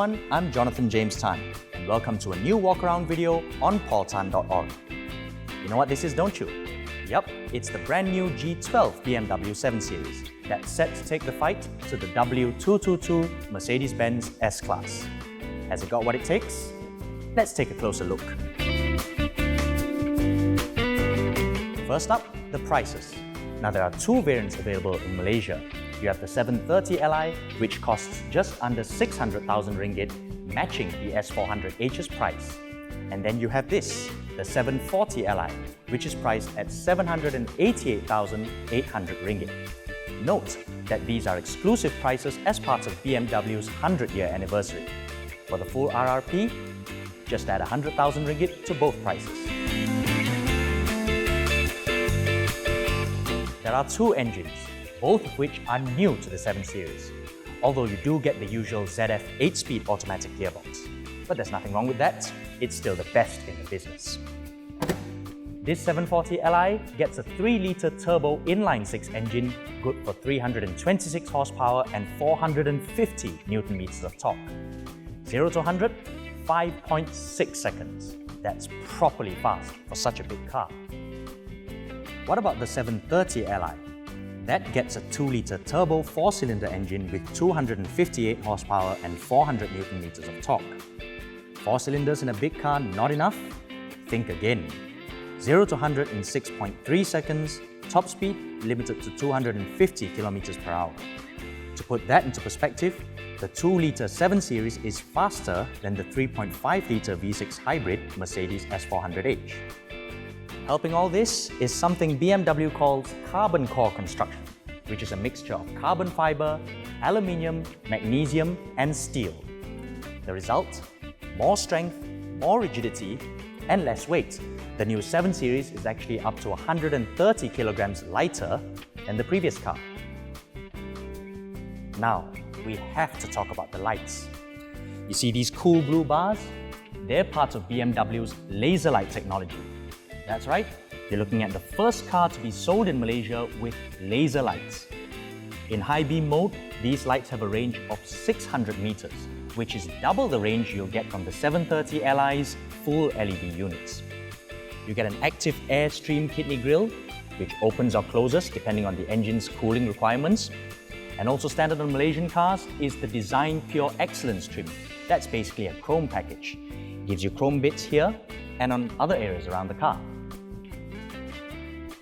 everyone, I'm Jonathan James Tan and welcome to a new walk-around video on paultan.org. You know what this is, don't you? Yep, it's the brand new G12 BMW 7 Series that's set to take the fight to the W222 Mercedes-Benz S-Class. Has it got what it takes? Let's take a closer look. First up, the prices. Now there are two variants available in Malaysia. You have the 730 Li, which costs just under 600,000 ringgit, matching the S400H's price. And then you have this, the 740 Li, which is priced at 788,800 ringgit. Note that these are exclusive prices as part of BMW's 100-year anniversary. For the full RRP, just add 100,000 ringgit to both prices. There are two engines, both of which are new to the 7 Series, although you do get the usual ZF 8-speed automatic gearbox. But there's nothing wrong with that, it's still the best in the business. This 740 Li gets a 3-litre turbo inline-6 engine, good for 326 horsepower and 450 Nm of torque. 0 to 100, 5.6 seconds. That's properly fast for such a big car. What about the 730 Li? That gets a 2-litre turbo 4-cylinder engine with 258 horsepower and 400 Nm of torque. 4 cylinders in a big car not enough? Think again. 0 to 100 in 6.3 seconds, top speed limited to 250 km per hour. To put that into perspective, the 2-litre 7 Series is faster than the 3.5-litre V6 hybrid Mercedes S400H. Helping all this is something BMW calls carbon core construction, which is a mixture of carbon fiber, aluminium, magnesium, and steel. The result? More strength, more rigidity, and less weight. The new 7 Series is actually up to 130 kilograms lighter than the previous car. Now, we have to talk about the lights. You see these cool blue bars? They're part of BMW's laser light technology. That's right, you're looking at the first car to be sold in Malaysia with laser lights. In high beam mode, these lights have a range of 600 meters, which is double the range you'll get from the 730 Li's full LED units. You get an active airstream kidney grille, which opens or closes depending on the engine's cooling requirements. And also standard on Malaysian cars is the Design Pure Excellence trim. That's basically a chrome package. It gives you chrome bits here and on other areas around the car.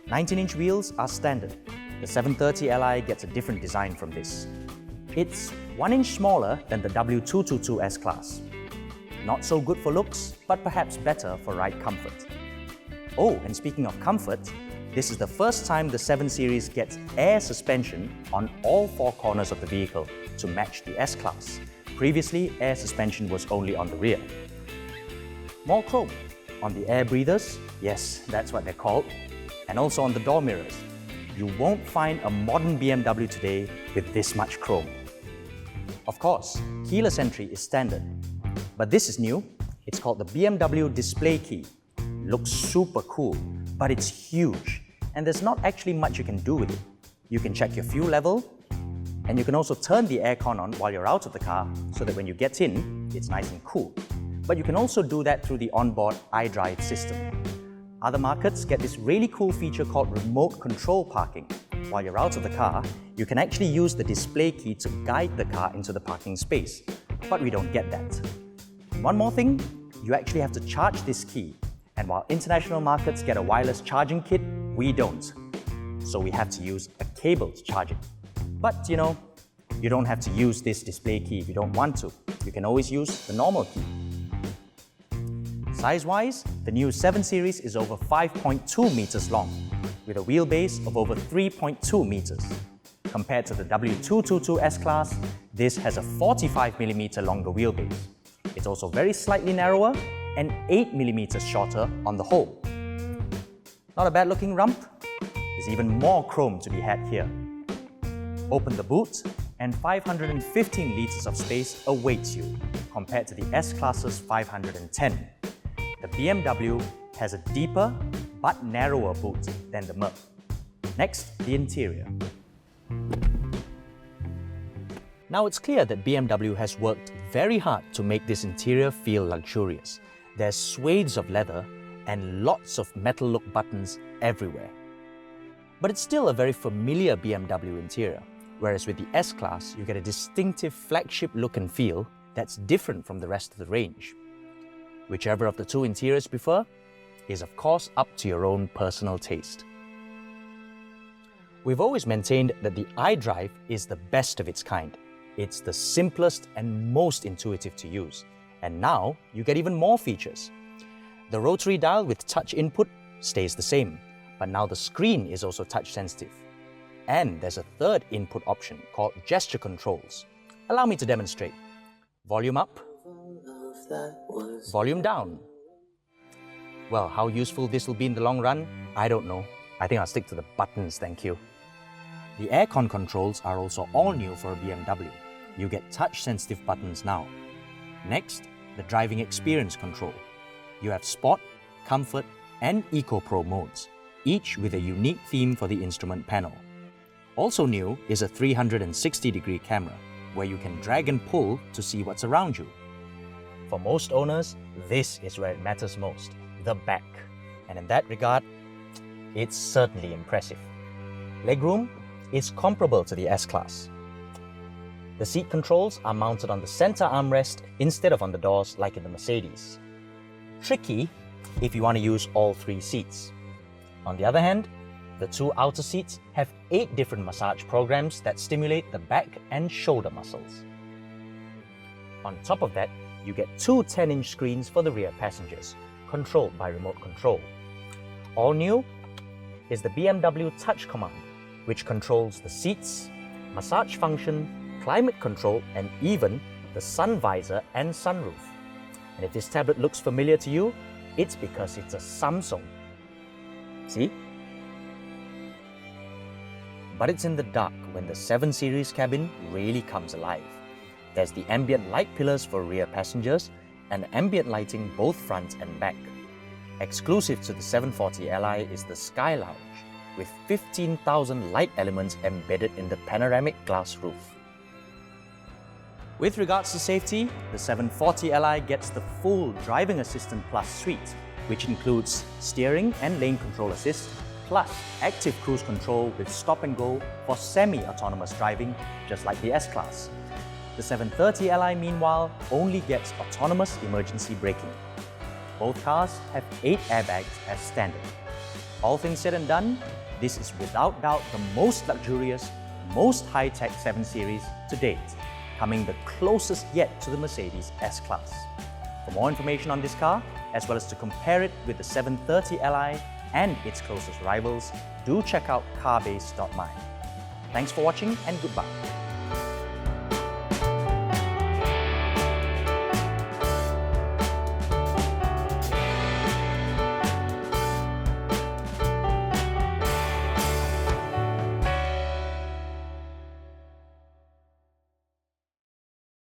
19-inch wheels are standard. The 730 Li gets a different design from this. It's 1 inch smaller than the W222 S-Class. Not so good for looks, but perhaps better for ride comfort. Oh, and speaking of comfort, this is the first time the 7 Series gets air suspension on all 4 corners of the vehicle to match the S-Class. Previously, air suspension was only on the rear. More chrome on the air breathers, yes, that's what they're called, and also on the door mirrors. You won't find a modern BMW today with this much chrome. Of course, keyless entry is standard, but this is new. It's called the Bmw Display Key. Looks super cool, but it's huge, and there's not actually much you can do with it. You can check your fuel level, and you can also turn the aircon on while you're out of the car so that when you get in, it's nice and cool. But you can also do that through the onboard iDrive system. Other markets get this really cool feature called remote control parking. While you're out of the car, you can actually use the display key to guide the car into the parking space. But we don't get that. One more thing, you actually have to charge this key. And while international markets get a wireless charging kit, we don't. So we have to use a cable to charge it. But you know, you don't have to use this display key if you don't want to. You can always use the normal key. Size-wise, the new 7 Series is over 5.2 meters long, with a wheelbase of over 3.2 meters. Compared to the W222 S-Class, this has a 45mm longer wheelbase. It's also very slightly narrower and 8mm shorter on the whole. Not a bad looking rump. There's even more chrome to be had here. Open the boot and 515 liters of space awaits you, compared to the S-Class's 510. The BMW has a deeper but narrower boot than the Merc. Next, the interior. Now it's clear that BMW has worked very hard to make this interior feel luxurious. There's swathes of leather and lots of metal look buttons everywhere. But it's still a very familiar BMW interior, whereas with the S-Class, you get a distinctive flagship look and feel that's different from the rest of the range. Whichever of the two interiors you prefer is of course up to your own personal taste. We've always maintained that the iDrive is the best of its kind. It's the simplest and most intuitive to use. And now you get even more features. The rotary dial with touch input stays the same, but now the screen is also touch sensitive. And there's a third input option called gesture controls. Allow me to demonstrate. Volume up, volume down. Well, how useful this will be in the long run, I don't know. I think I'll stick to the buttons, thank you. The Aircon controls are also all new for a BMW. You get touch-sensitive buttons now. Next, the driving experience control. You have Sport, Comfort and Eco Pro modes, each with a unique theme for the instrument panel. Also new is a 360-degree camera, where you can drag and pull to see what's around you. For most owners, this is where it matters most, the back. And in that regard, it's certainly impressive. Legroom is comparable to the S-Class. The seat controls are mounted on the center armrest instead of on the doors like in the Mercedes. Tricky if you want to use all 3 seats. On the other hand, the 2 outer seats have 8 different massage programs that stimulate the back and shoulder muscles. On top of that, you get 2 10-inch screens for the rear passengers, controlled by remote control. All new is the BMW Touch Command, which controls the seats, massage function, climate control, and even the sun visor and sunroof. And if this tablet looks familiar to you, it's because it's a Samsung. See? But it's in the dark when the 7 Series cabin really comes alive. There's the ambient light pillars for rear passengers and ambient lighting both front and back. Exclusive to the 740 Li is the Sky Lounge, with 15,000 light elements embedded in the panoramic glass roof. With regards to safety, the 740 Li gets the full Driving Assistant Plus suite, which includes steering and lane control assist, plus active cruise control with stop and go for semi-autonomous driving, just like the S-Class. The 730 Li, meanwhile, only gets autonomous emergency braking. Both cars have 8 airbags as standard. All things said and done, this is without doubt the most luxurious, most high-tech 7 Series to date, coming the closest yet to the Mercedes S-Class. For more information on this car, as well as to compare it with the 730 Li and its closest rivals, do check out carbase.my. Thanks for watching and goodbye.